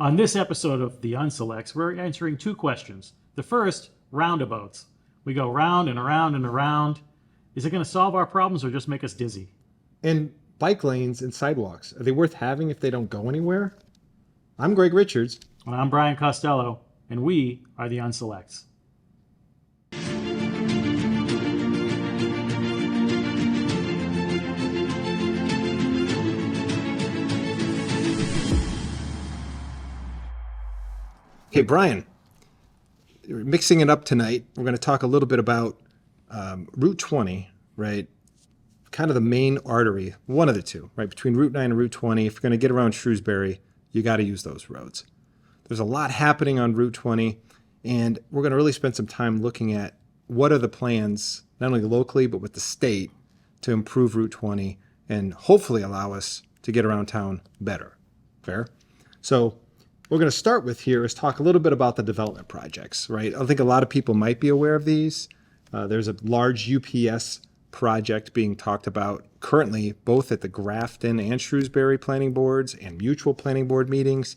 On this episode of the Unselects, we're answering two questions. The first, roundabouts. We go round and around and around. Is it going to solve our problems or just make us dizzy? And bike lanes and sidewalks, are they worth having if they don't go anywhere? I'm Greg Richards. And I'm Brian Costello, and we are the Unselects. Hey, Brian, we're mixing it up tonight. We're going to talk a little bit about Route 20, right? Kind of the main artery, one of the two, right? Between Route 9 and Route 20. If you're going to get around Shrewsbury, you got to use those roads. There's a lot happening on Route 20, and we're going to really spend some time looking at what are the plans, not only locally, but with the state, to improve Route 20 and hopefully allow us to get around town better. Fair? So what we're going to start with here is talk a little bit about the development projects, right? I think a lot of people might be aware of these. There's a large UPS project being talked about currently, both at the Grafton and Shrewsbury planning boards and mutual planning board meetings.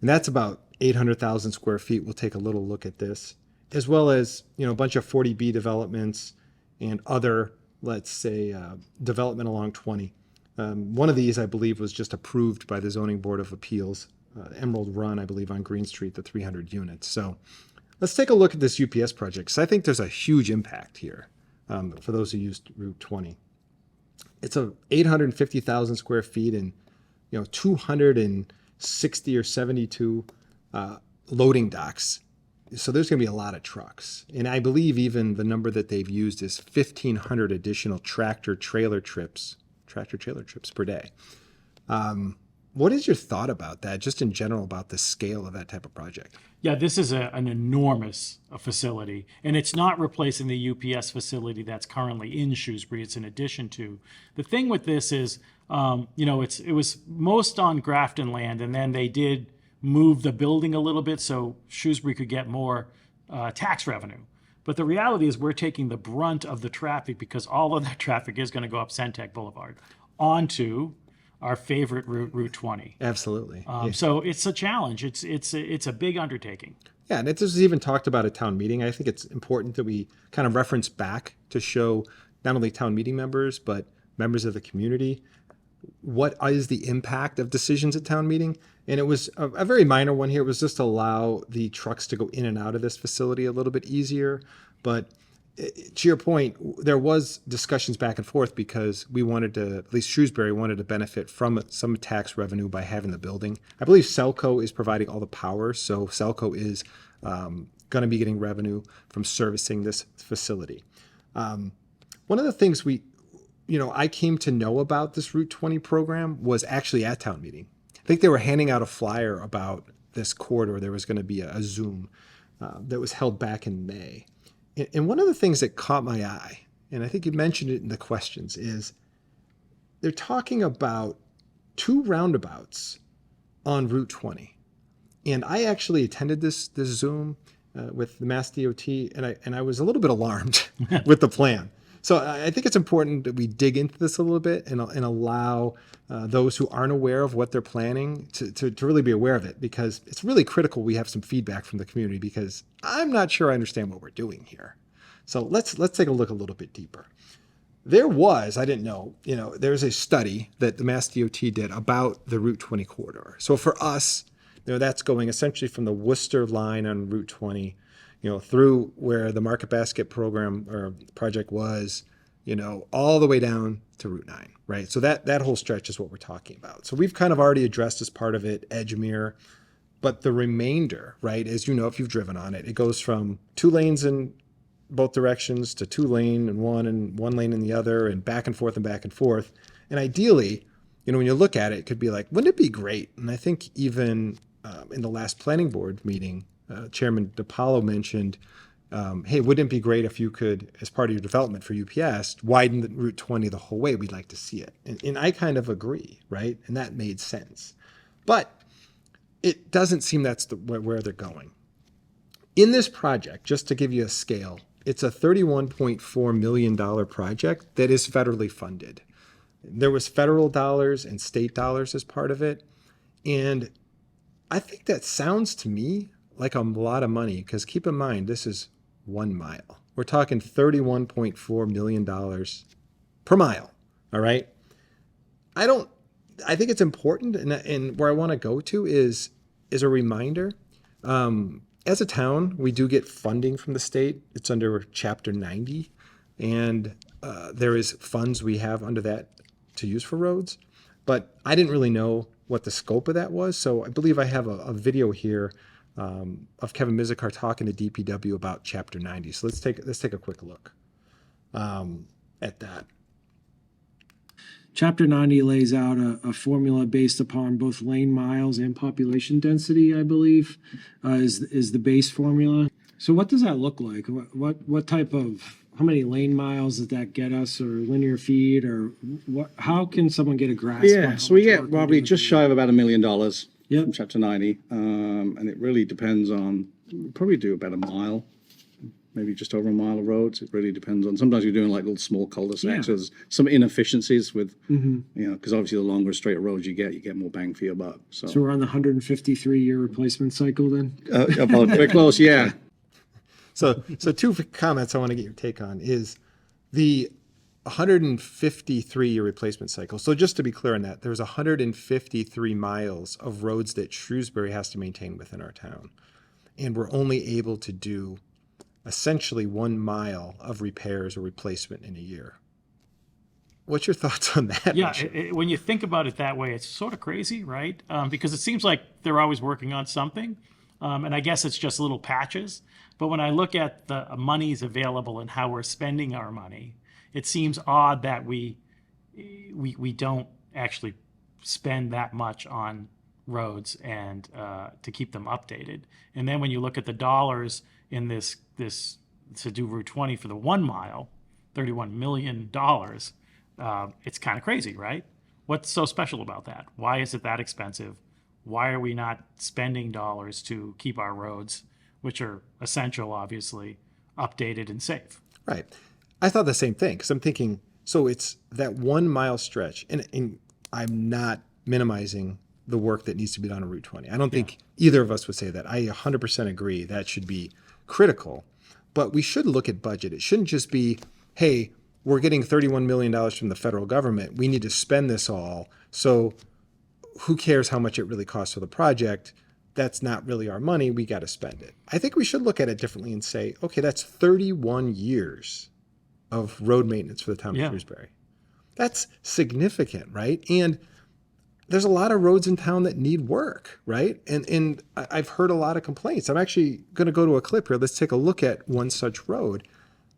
And that's about 800,000 square feet. We'll take a little look at this, as well as, a bunch of 40B developments and other, let's say, development along 20. One of these, I believe, was just approved by the Zoning Board of Appeals, Emerald Run, I believe, on Green Street, the 300 units. So let's take a look at this UPS project, because I think there's a huge impact here for those who used Route 20. It's a 850,000 square feet and 260 or 72 loading docks. So there's going to be a lot of trucks. And I believe even the number that they've used is 1,500 additional tractor-trailer trips per day. What is your thought about that, just in general, about the scale of that type of project? Yeah, this is an enormous facility, and it's not replacing the UPS facility that's currently in Shrewsbury. It's in addition to. The thing with this is, it was most on Grafton land, and then they did move the building a little bit so Shrewsbury could get more tax revenue. But the reality is we're taking the brunt of the traffic, because all of that traffic is going to go up Centec Boulevard onto our favorite route, Route 20. Absolutely. So it's a challenge. It's a big undertaking. Yeah, and this was even talked about at town meeting. I think it's important that we kind of reference back to show not only town meeting members, but members of the community, what is the impact of decisions at town meeting. And it was a very minor one here. It was just to allow the trucks to go in and out of this facility a little bit easier. But to your point, there was discussions back and forth because we wanted to, at least Shrewsbury wanted to benefit from some tax revenue by having the building. I believe Selco is providing all the power, so Selco is going to be getting revenue from servicing this facility. One of the things I came to know about this Route 20 program was actually at town meeting. I think they were handing out a flyer about this corridor. There was going to be a Zoom that was held back in May. And one of the things that caught my eye, and I think you mentioned it in the questions, is they're talking about two roundabouts on Route 20. And I actually attended this Zoom with the Mass DOT, and I was a little bit alarmed with the plan. So I think it's important that we dig into this a little bit and allow those who aren't aware of what they're planning to really be aware of it, because it's really critical we have some feedback from the community, because I'm not sure I understand what we're doing here. So let's take a look a little bit deeper. There was, I didn't know, there's a study that the Mass DOT did about the Route 20 corridor. So for us, that's going essentially from the Worcester line on Route 20, through where the Market Basket program or project was, all the way down to Route 9, right? So that whole stretch is what we're talking about. So we've kind of already addressed as part of it Edgemere, but the remainder, right, as you know, if you've driven on it, it goes from 2 lanes in both directions to 2 lane and one lane in the other, and back and forth and back and forth. And ideally, when you look at it, it could be like, wouldn't it be great? And I think even in the last planning board meeting, Chairman DiPaolo mentioned, hey, wouldn't it be great if you could, as part of your development for UPS, widen the Route 20 the whole way? We'd like to see it. And I kind of agree, right? And that made sense. But it doesn't seem that's where they're going. In this project, just to give you a scale, it's a $31.4 million project that is federally funded. There was federal dollars and state dollars as part of it. And I think that sounds to me like a lot of money because keep in mind, this is 1 mile. We're talking $31.4 million per mile. All right. I don't, I think it's important. And where I want to go to is a reminder. As a town, we do get funding from the state. It's under Chapter 90. And there is funds we have under that to use for roads. But I didn't really know what the scope of that was. So I believe I have a video here of Kevin Mizikar talking to DPW about Chapter 90. So let's take a quick look at that. Chapter 90 lays out a formula based upon both lane miles and population density, I believe, is the base formula. So what does that look like? What type of, how many lane miles does that get us, or linear feet, or what? How can someone get a grasp? Yeah, so we get probably just shy of about $1 million Yep. from Chapter 90, and it really depends on, we probably do about a mile, maybe just over a mile of roads. It really depends on, sometimes you're doing like little small cul-de-sacs. Yeah. There's some inefficiencies with, you know, because obviously the longer straight roads you get more bang for your buck. So, So we're on the 153-year replacement cycle then? we're close, yeah. So two comments I want to get your take on is the 153-year replacement cycle. So just to be clear on that, there's 153 miles of roads that Shrewsbury has to maintain within our town. And we're only able to do essentially 1 mile of repairs or replacement in a year. What's your thoughts on that? Yeah, when you think about it that way, it's sort of crazy, right? Because it seems like they're always working on something. And I guess it's just little patches. But when I look at the monies available and how we're spending our money, it seems odd that we don't actually spend that much on roads and to keep them updated. And then when you look at the dollars in this to do Route 20 for the 1 mile, $31 million, it's kind of crazy, right? What's so special about that? Why is it that expensive? Why are we not spending dollars to keep our roads, which are essential, obviously, updated and safe? Right. I thought the same thing because I'm thinking, so it's that 1 mile stretch, and I'm not minimizing the work that needs to be done on Route 20. I don't think either of us would say that. I 100% agree that should be critical, but we should look at budget. It shouldn't just be, hey, we're getting $31 million from the federal government. We need to spend this all. So who cares how much it really costs for the project? That's not really our money. We got to spend it. I think we should look at it differently and say, okay, that's 31 years of road maintenance for the town of Shrewsbury. That's significant, right? And there's a lot of roads in town that need work, right? And I've heard a lot of complaints. I'm actually going to go to a clip here. Let's take a look at one such road.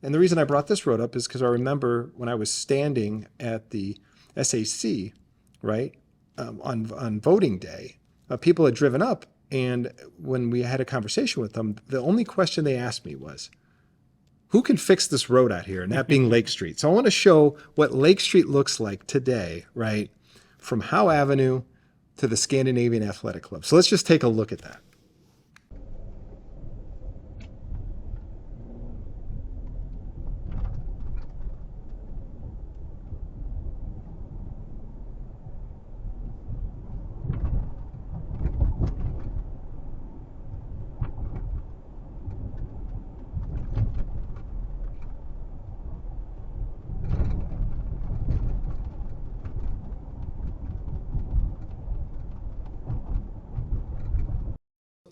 And the reason I brought this road up is because I remember when I was standing at the SAC, right, on voting day, people had driven up, and when we had a conversation with them, the only question they asked me was, who can fix this road out here? And that being Lake Street. So I want to show what Lake Street looks like today, right, from Howe Avenue to the Scandinavian Athletic Club. So let's just take a look at that.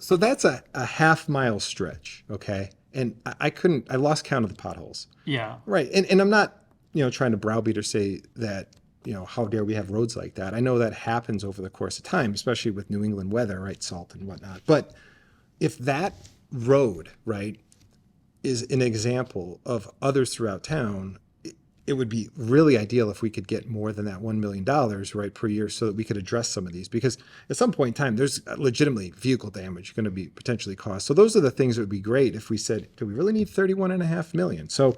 So that's a half-mile stretch, okay? And I lost count of the potholes. Yeah. Right. And I'm not, trying to browbeat or say that, how dare we have roads like that. I know that happens over the course of time, especially with New England weather, right? Salt and whatnot. But if that road, right, is an example of others throughout town, it would be really ideal if we could get more than that $1 million, right, per year so that we could address some of these. Because at some point in time, there's legitimately vehicle damage going to be potentially caused. So those are the things that would be great if we said, do we really need $31.5 million? So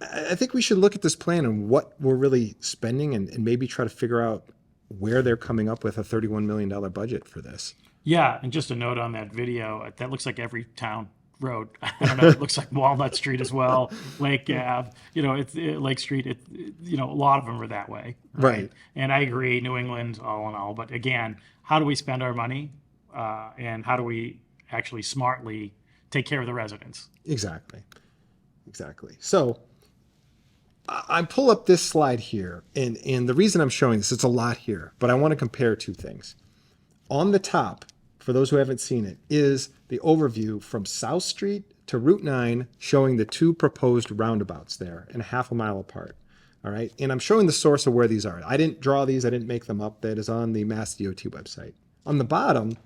I think we should look at this plan and what we're really spending and maybe try to figure out where they're coming up with a $31 million budget for this. Yeah, and just a note on that video, that looks like every town road. I don't know. It looks like Walnut Street as well, Lake Ave. Lake Street. A lot of them are that way. Right. And I agree, New England, all in all. But again, how do we spend our money? and how do we actually smartly take care of the residents? Exactly. So I pull up this slide here, and the reason I'm showing this, it's a lot here, but I want to compare two things. On the top, for those who haven't seen it, is the overview from South Street to Route 9, showing the two proposed roundabouts there and half a mile apart. All right. And I'm showing the source of where these are. I didn't draw these, I didn't make them up. That is on the Mass DOT website. On the bottom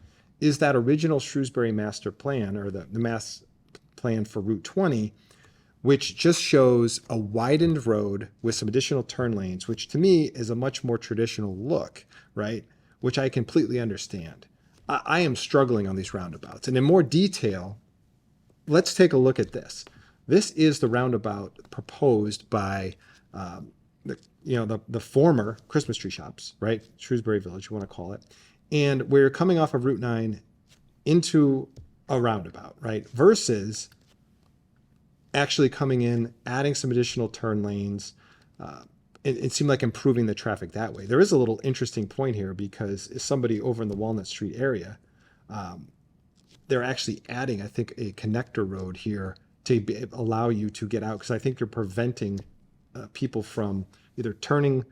is that original Shrewsbury master plan, or the mass plan for Route 20, which just shows a widened road with some additional turn lanes, which to me is a much more traditional look, right? Which I completely understand. I am struggling on these roundabouts. And in more detail, let's take a look at this. This is the roundabout proposed by the former Christmas tree shops, right? Shrewsbury Village, you want to call it. And we're coming off of Route 9 into a roundabout, right? Versus actually coming in, adding some additional turn lanes. It seemed like improving the traffic that way. There is a little interesting point here, because if somebody over in the Walnut Street area, they're actually adding, I think, a connector road here to allow you to get out, because I think you're preventing people from either turning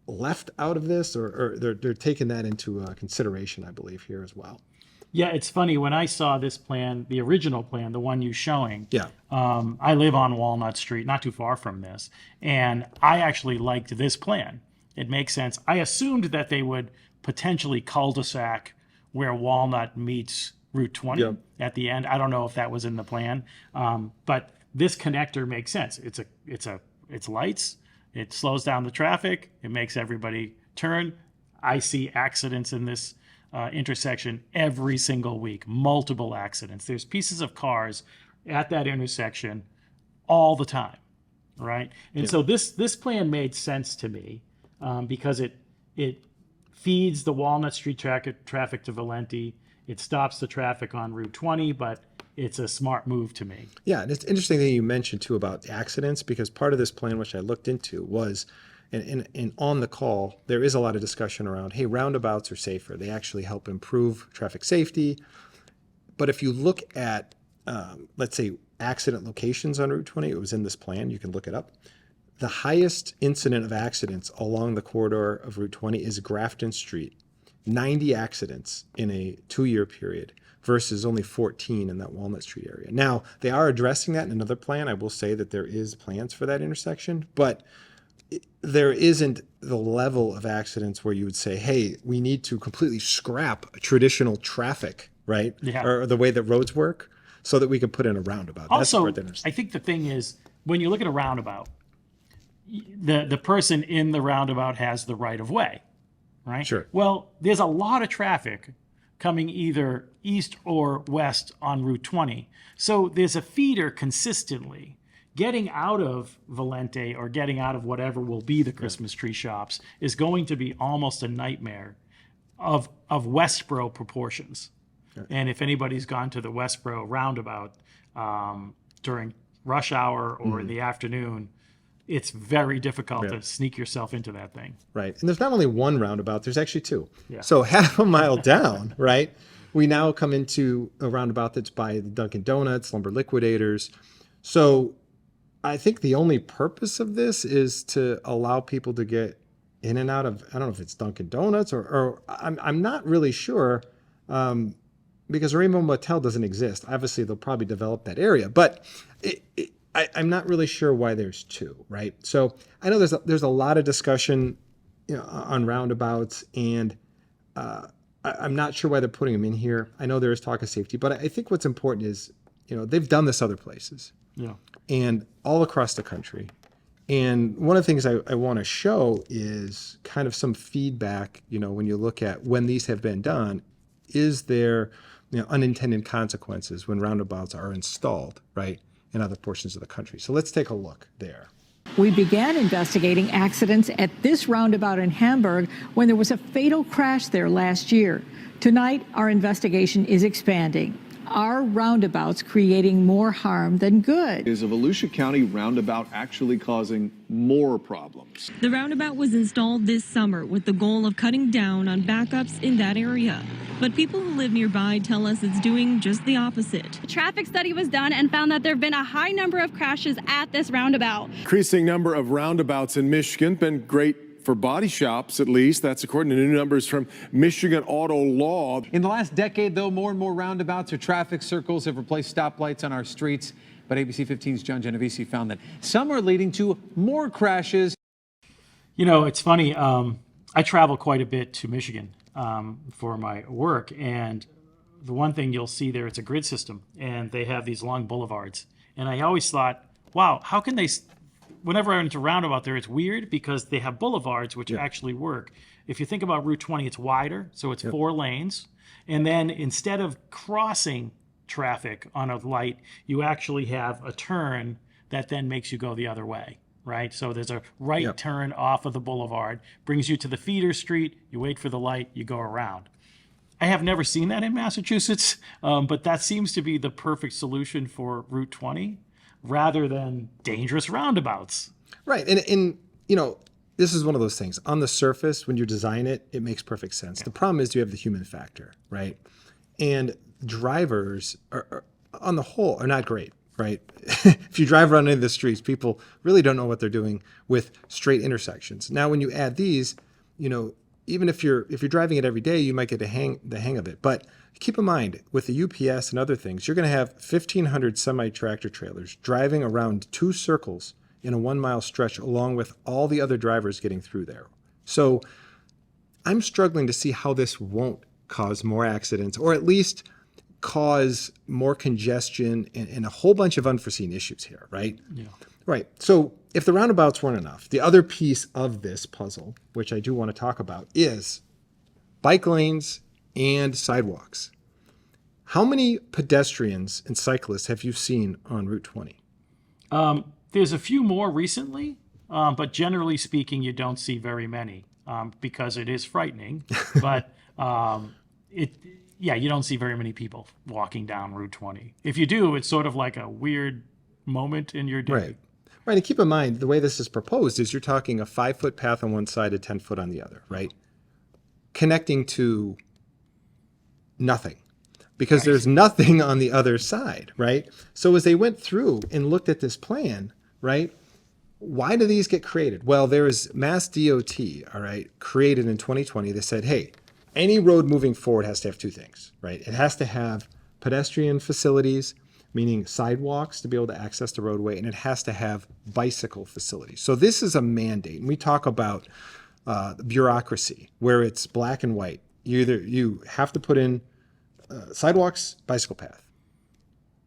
left out of this, or they're taking that into consideration, I believe, here as well. Yeah, it's funny, when I saw this plan, the original plan, the one you're showing, Yeah. I live on Walnut Street, not too far from this, and I actually liked this plan. It makes sense. I assumed that they would potentially cul-de-sac where Walnut meets Route 20 Yep. at the end. I don't know if that was in the plan, but this connector makes sense. It's lights. It slows down the traffic. It makes everybody turn. I see accidents in this intersection every single week, multiple accidents. There's pieces of cars at that intersection all the time, right? And so this plan made sense to me because it feeds the Walnut Street traffic to Valenti. It stops the traffic on Route 20, but it's a smart move to me. Yeah, and it's interesting that you mentioned too about accidents, because part of this plan, which I looked into, was, and on the call, there is a lot of discussion around, hey, roundabouts are safer. They actually help improve traffic safety. But if you look at, let's say, accident locations on Route 20, it was in this plan, you can look it up. The highest incident of accidents along the corridor of Route 20 is Grafton Street. 90 accidents in a 2-year period versus only 14 in that Walnut Street area. Now, they are addressing that in another plan. I will say that there is plans for that intersection, but there isn't the level of accidents where you would say, hey, we need to completely scrap traditional traffic, right? Yeah. Or the way that roads work, so that we can put in a roundabout. That's Also, the part that interesting. I think the thing is, when you look at a roundabout, the person in the roundabout has the right of way, right? Sure. Well, there's a lot of traffic coming either east or west on Route 20. So there's a feeder consistently. Getting out of Valenti or getting out of whatever will be the Christmas tree shops is going to be almost a nightmare of Westboro proportions. And if anybody's gone to the Westboro roundabout during rush hour or in the afternoon, it's very difficult to sneak yourself into that thing. Right. And there's not only one roundabout, there's actually two. Yeah. So half a mile down, right, we now come into a roundabout that's by the Dunkin' Donuts, Lumber Liquidators. So I think the only purpose of this is to allow people to get in and out of, I don't know if it's Dunkin' Donuts or I'm not really sure, because Rainbow Motel doesn't exist. Obviously, they'll probably develop that area, but I'm not really sure why there's two, right? So I know there's a lot of discussion, on roundabouts, and I'm not sure why they're putting them in here. I know there is talk of safety, but I think what's important is, they've done this other places, and all across the country. And one of the things I want to show is kind of some feedback, when you look at when these have been done, is there unintended consequences when roundabouts are installed, right, in other portions of the country. So let's take a look there. We began investigating accidents at this roundabout in Hamburg when there was a fatal crash there last year. Tonight, our investigation is expanding. are roundabouts creating more harm than good? Is a Volusia County roundabout actually causing more problems? The roundabout was installed this summer with the goal of cutting down on backups in that area. But people who live nearby tell us it's doing just the opposite. A traffic study was done and found that there have been a high number of crashes at this roundabout. Increasing number of roundabouts in Michigan, been great for body shops, at least. That's according to new numbers from Michigan Auto Law. In the last decade, though, more and more roundabouts or traffic circles have replaced stoplights on our streets. But ABC 15's John Genovese found that some are leading to more crashes. You know, it's funny. I travel quite a bit to Michigan for my work, and the one thing you'll see there, it's a grid system, and they have these long boulevards. And I always thought, wow, how can they? Whenever I went to roundabout there, it's weird because they have boulevards which actually work. If you think about Route 20, it's wider, so it's 4 lanes. And then instead of crossing traffic on a light, you actually have a turn that then makes you go the other way, right? So there's a right turn off of the boulevard, brings you to the feeder street, you wait for the light, you go around. I have never seen that in Massachusetts, but that seems to be the perfect solution for Route 20. Rather than dangerous roundabouts. Right. And you know, this is one of those things. On the surface, when you design it, it makes perfect sense. The problem is you have the human factor, right? And drivers are on the whole, are not great, right? If you drive around into the streets, people really don't know what they're doing with straight intersections. Now, when you add these, you know, even if you're driving it every day, you might get the hang of it. But keep in mind, with the UPS and other things, you're going to have 1,500 semi-tractor trailers driving around 2 circles in a 1-mile stretch, along with all the other drivers getting through there. So I'm struggling to see how this won't cause more accidents, or at least cause more congestion and a whole bunch of unforeseen issues here, right? Yeah. Right. So if the roundabouts weren't enough, the other piece of this puzzle, which I do want to talk about, is bike lanes and sidewalks. How many pedestrians and cyclists have you seen on Route 20? There's a few more recently, but generally speaking, you don't see very many because it is frightening. But you don't see very many people walking down Route 20. If you do, it's sort of like a weird moment in your day. Right. Right. And keep in mind, the way this is proposed is you're talking a 5-foot path on one side, a 10-foot on the other, right? Connecting to nothing, because there's nothing on the other side, right? So as they went through and looked at this plan, right, why do these get created? Well, there is Mass DOT, all right, created in 2020. They said, hey, any road moving forward has to have 2 things, right? It has to have pedestrian facilities, meaning sidewalks to be able to access the roadway, and it has to have bicycle facilities. So this is a mandate. And we talk about bureaucracy, where it's black and white. You have to put in sidewalks, bicycle path,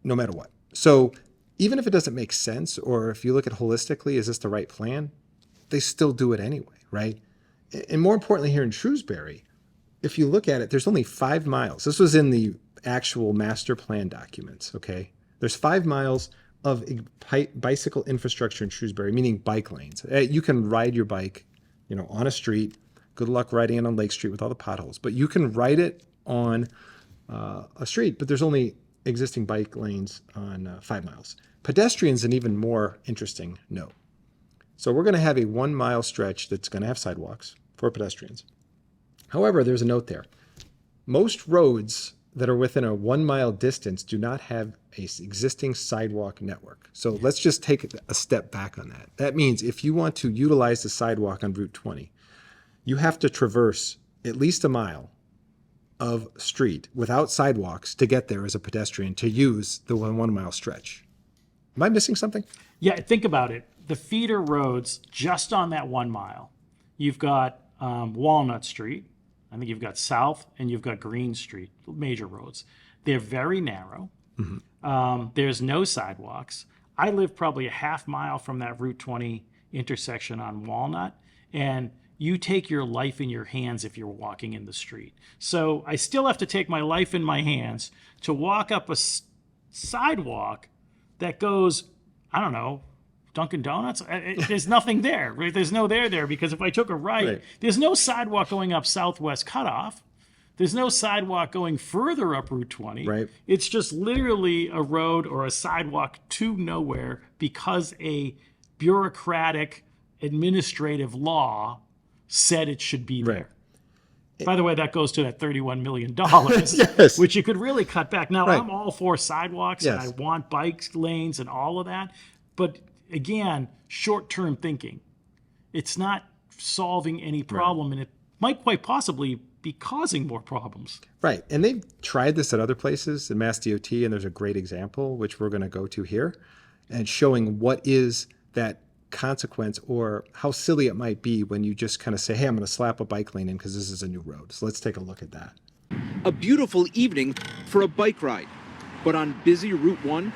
no matter what. So even if it doesn't make sense, or if you look at holistically, is this the right plan? They still do it anyway, right? And more importantly, here in Shrewsbury, if you look at it, there's only 5 miles. This was in the actual master plan documents, okay? There's 5 miles of bicycle infrastructure in Shrewsbury, meaning bike lanes. You can ride your bike, you know, on a street. Good luck riding it on Lake Street with all the potholes. But you can ride it on a street, but there's only existing bike lanes on 5 miles. Pedestrians, an even more interesting note. So we're going to have a 1-mile stretch that's going to have sidewalks for pedestrians. However, there's a note there. Most roads that are within a 1-mile distance do not have an existing sidewalk network. So let's just take a step back on that. That means if you want to utilize the sidewalk on Route 20, you have to traverse at least a mile of street without sidewalks to get there as a pedestrian to use the 1-mile stretch. Am I missing something? Yeah, think about it. The feeder roads just on that 1 mile, you've got Walnut Street, I think you've got South, and you've got Green Street, major roads. They're very narrow. Mm-hmm. There's no sidewalks. I live probably a half mile from that Route 20 intersection on Walnut, and you take your life in your hands if you're walking in the street. So I still have to take my life in my hands to walk up a sidewalk that goes, I don't know, Dunkin' Donuts? There's nothing there, right? There's no there because if I took a right, there's no sidewalk going up Southwest Cutoff. There's no sidewalk going further up Route 20. Right. It's just literally a road or a sidewalk to nowhere because a bureaucratic administrative law said it should be there. By the way, that goes to that $31 million, Yes. which you could really cut back. Now, Right. I'm all for sidewalks and I Yes. want bike lanes and all of that. But again, short-term thinking. It's not solving any problem, and it might quite possibly be causing more problems. Right. And they've tried this at other places in Mass DOT, and there's a great example, which we're going to go to here, and showing what is that consequence or how silly it might be when you just kind of say, hey, I'm going to slap a bike lane in because this is a new road. So let's take a look at that. A beautiful evening for a bike ride. But on busy Route 1,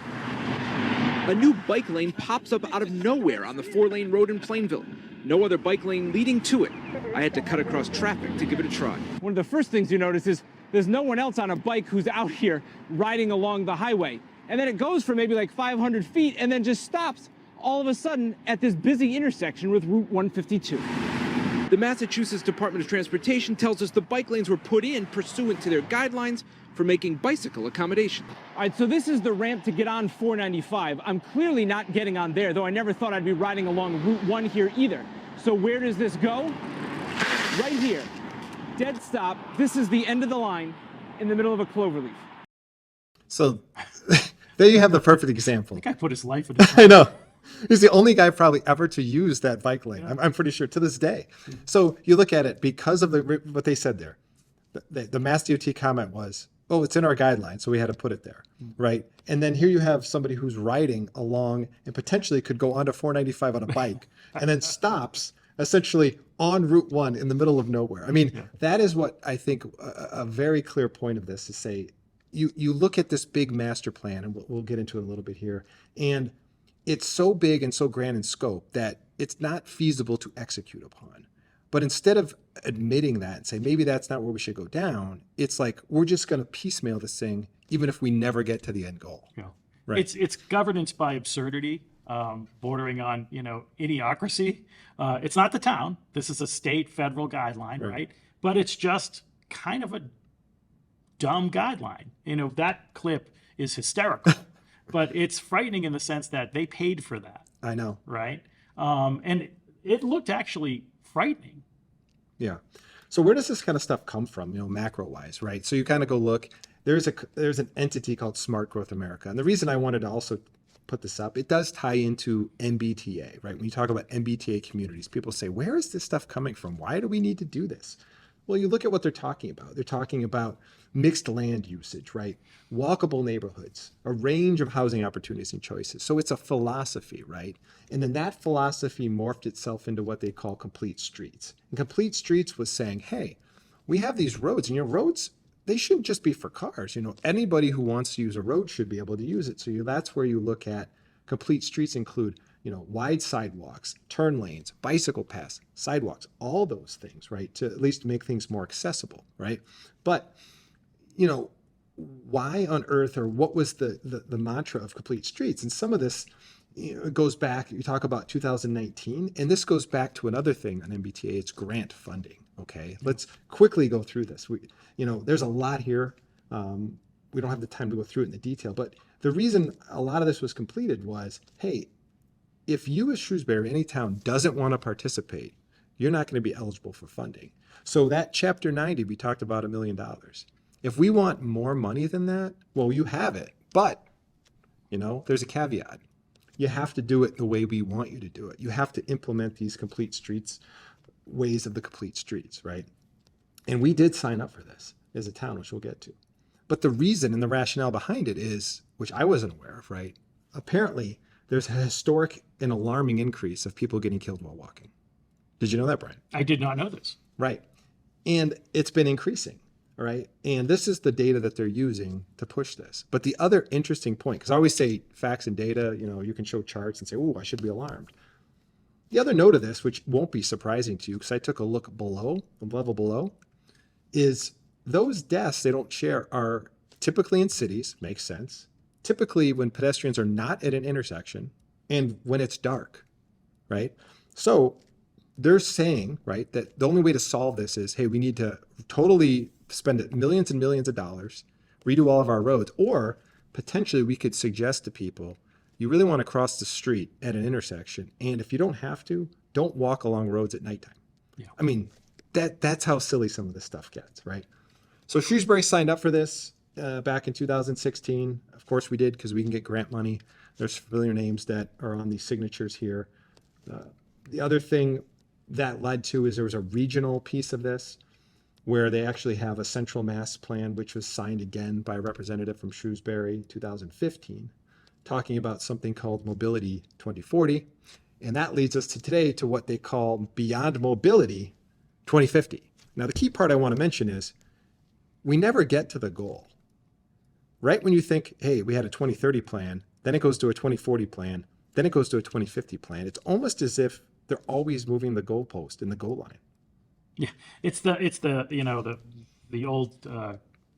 a new bike lane pops up out of nowhere on the 4-lane road in Plainville. No other bike lane leading to it. I had to cut across traffic to give it a try. One of the first things you notice is there's no one else on a bike who's out here riding along the highway. And then it goes for maybe like 500 feet and then just stops all of a sudden at this busy intersection with Route 152. The Massachusetts Department of Transportation tells us the bike lanes were put in pursuant to their guidelines for making bicycle accommodation. All right, so this is the ramp to get on 495. I'm clearly not getting on there, though I never thought I'd be riding along Route 1 here either. So where does this go? Right here. Dead stop. This is the end of the line in the middle of a cloverleaf. So there you have the perfect example. That guy put his life in his I know. He's the only guy probably ever to use that bike lane. I'm pretty sure to this day. So you look at it because of what they said there. The Mass DOT comment was, oh, it's in our guidelines, so we had to put it there, right? And then here you have somebody who's riding along and potentially could go onto 495 on a bike and then stops essentially on Route 1 in the middle of nowhere. I mean, that is what I think a very clear point of this is say, you look at this big master plan, and we'll get into it a little bit here, and it's so big and so grand in scope that it's not feasible to execute upon. But instead of admitting that and say, maybe that's not where we should go down, it's like, we're just going to piecemeal this thing, even if we never get to the end goal. Yeah. Right. It's governance by absurdity, bordering on, idiocracy. It's not the town. This is a state federal guideline, right? But it's just kind of a dumb guideline. That clip is hysterical, but it's frightening in the sense that they paid for that. I know. Right. And it looked actually frightening. Yeah. So where does this kind of stuff come from, macro wise, right? So you kind of go look, there's an entity called Smart Growth America. And the reason I wanted to also put this up, it does tie into MBTA, right? When you talk about MBTA communities, people say, where is this stuff coming from? Why do we need to do this? Well, you look at what they're talking about. They're talking about mixed land usage, right? Walkable neighborhoods, a range of housing opportunities and choices. So it's a philosophy, right? And then that philosophy morphed itself into what they call complete streets. And complete streets was saying, hey, we have these roads, and roads, they shouldn't just be for cars. Anybody who wants to use a road should be able to use it. So that's where you look at complete streets include, wide sidewalks, turn lanes, bicycle paths, sidewalks, all those things, right? To at least make things more accessible, right? But, why on earth, or what was the mantra of complete streets? And some of this it goes back, you talk about 2019, and this goes back to another thing on MBTA, it's grant funding, okay? Let's quickly go through this. There's a lot here. We don't have the time to go through it in the detail, but the reason a lot of this was completed was, hey, if you as Shrewsbury, any town, doesn't want to participate, you're not going to be eligible for funding. So that Chapter 90, we talked about $1 million. If we want more money than that, well, you have it. But, there's a caveat. You have to do it the way we want you to do it. You have to implement these complete streets, ways of the complete streets, right? And we did sign up for this as a town, which we'll get to. But the reason and the rationale behind it is, which I wasn't aware of, right? Apparently, there's a historic and alarming increase of people getting killed while walking. Did you know that, Brian? I did not know this. Right. And it's been increasing, right? And this is the data that they're using to push this. But the other interesting point, because I always say facts and data, you can show charts and say, oh, I should be alarmed. The other note of this, which won't be surprising to you, because I took a look below, the level below, is those deaths they don't share are typically in cities, makes sense. Typically when pedestrians are not at an intersection and when it's dark, right? So they're saying, right, that the only way to solve this is, hey, we need to totally spend millions and millions of dollars, redo all of our roads, or potentially we could suggest to people, you really want to cross the street at an intersection, and if you don't have to, don't walk along roads at nighttime. Yeah. I mean, that's how silly some of this stuff gets, right? So Shrewsbury signed up for this back in 2016. Of course we did, because we can get grant money. There's familiar names that are on these signatures here. The other thing that led to is there was a regional piece of this where they actually have a central mass plan, which was signed again by a representative from Shrewsbury 2015, talking about something called Mobility 2040. And that leads us to today to what they call Beyond Mobility 2050. Now, the key part I want to mention is we never get to the goal. Right when you think, hey, we had a 2030 plan, then it goes to a 2040 plan, then it goes to a 2050 plan. It's almost as if they're always moving the goalpost in the goal line. Yeah, it's the you know the old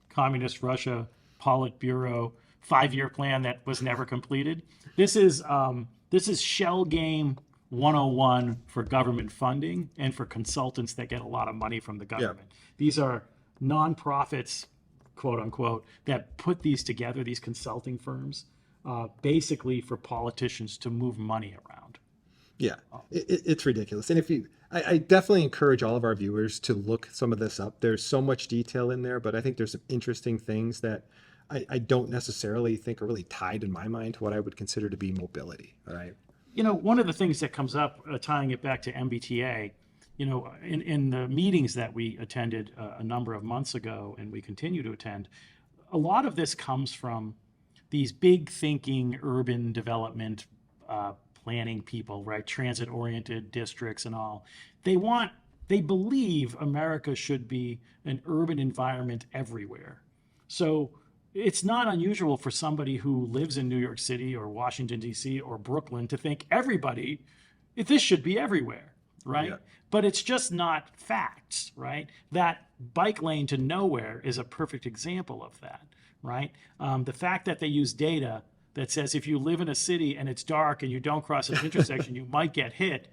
communist Russia Politburo 5-year plan that was never completed. This is shell game 101 for government funding and for consultants that get a lot of money from the government. Yeah. These are nonprofits, quote unquote, that put these together, these consulting firms, basically for politicians to move money around. Yeah, it's ridiculous. And I definitely encourage all of our viewers to look some of this up. There's so much detail in there, but I think there's some interesting things that I don't necessarily think are really tied in my mind to what I would consider to be mobility. All right. You know, one of the things that comes up, tying it back to MBTA, you know, in the meetings that we attended a number of months ago and we continue to attend, a lot of this comes from these big thinking urban development planning people, right? Transit-oriented districts and all. They believe America should be an urban environment everywhere. So it's not unusual for somebody who lives in New York City or Washington, D.C. or Brooklyn to think this should be everywhere, right? Yeah. But it's just not facts, right? That bike lane to nowhere is a perfect example of that, right? The fact that they use data that says if you live in a city and it's dark and you don't cross an intersection, you might get hit,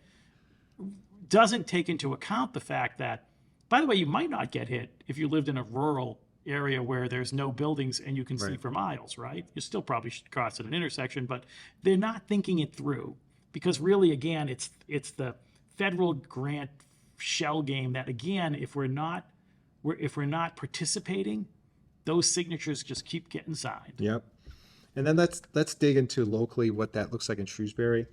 doesn't take into account the fact that, by the way, you might not get hit if you lived in a rural area where there's no buildings and you can see for miles, right? You still probably should cross at an intersection, but they're not thinking it through because really, again, it's the federal grant shell game that, again, if we're not participating, those signatures just keep getting signed. Yep. And then let's dig into locally what that looks like in Shrewsbury.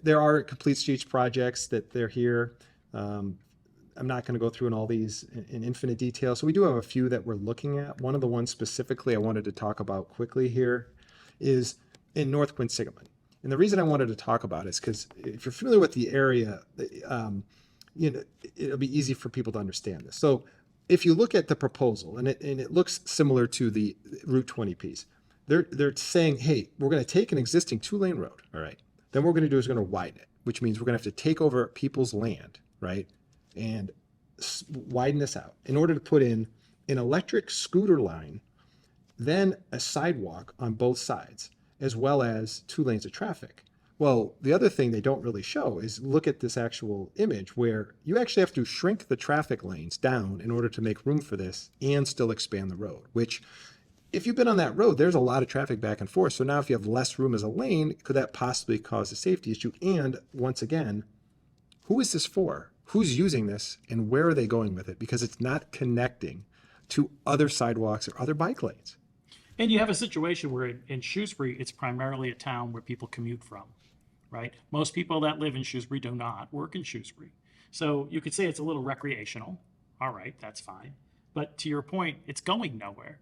There are complete streets projects that they're here. I'm not going to go through in all these in infinite detail. So we do have a few that we're looking at. One of the ones specifically I wanted to talk about quickly here is in North Quinsigamon. And the reason I wanted to talk about it is because if you're familiar with the area, it'll be easy for people to understand this. So if you look at the proposal, and it looks similar to the Route 20 piece, they're saying, hey, we're going to take an existing 2-lane road, all right? Then what we're going to do is we're going to widen it, which means we're going to have to take over people's land, right? And widen this out in order to put in an electric scooter line, then a sidewalk on both sides, as well as 2 lanes of traffic. Well, the other thing they don't really show is look at this actual image where you actually have to shrink the traffic lanes down in order to make room for this and still expand the road, which if you've been on that road, there's a lot of traffic back and forth. So now if you have less room as a lane, could that possibly cause a safety issue? And once again, who is this for? Who's using this and where are they going with it? Because it's not connecting to other sidewalks or other bike lanes. And you have a situation where in Shrewsbury, it's primarily a town where people commute from, right? Most people that live in Shrewsbury do not work in Shrewsbury. So you could say it's a little recreational. All right, that's fine. But to your point, it's going nowhere.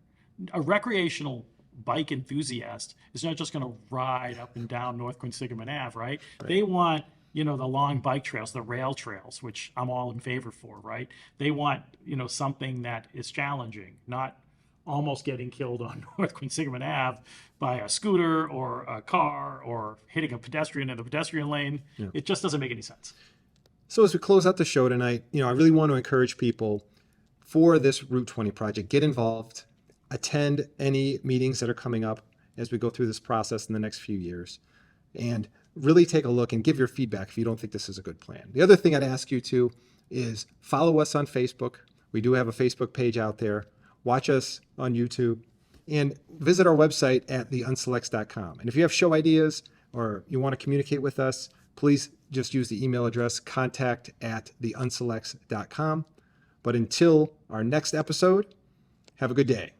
A recreational bike enthusiast is not just going to ride up and down North Quinsigamon Ave, right? They want, the long bike trails, the rail trails, which I'm all in favor for, right? They want, something that is challenging, not almost getting killed on North Quinsigamon Ave by a scooter or a car or hitting a pedestrian in the pedestrian lane. Yeah. It just doesn't make any sense. So as we close out the show tonight, I really want to encourage people for this Route 20 project, get involved, attend any meetings that are coming up as we go through this process in the next few years, and really take a look and give your feedback if you don't think this is a good plan. The other thing I'd ask you to is follow us on Facebook. We do have a Facebook page out there. Watch us on YouTube and visit our website at theunselects.com. And if you have show ideas or you want to communicate with us, please just use the email address contact@theunselects.com. But until our next episode, have a good day.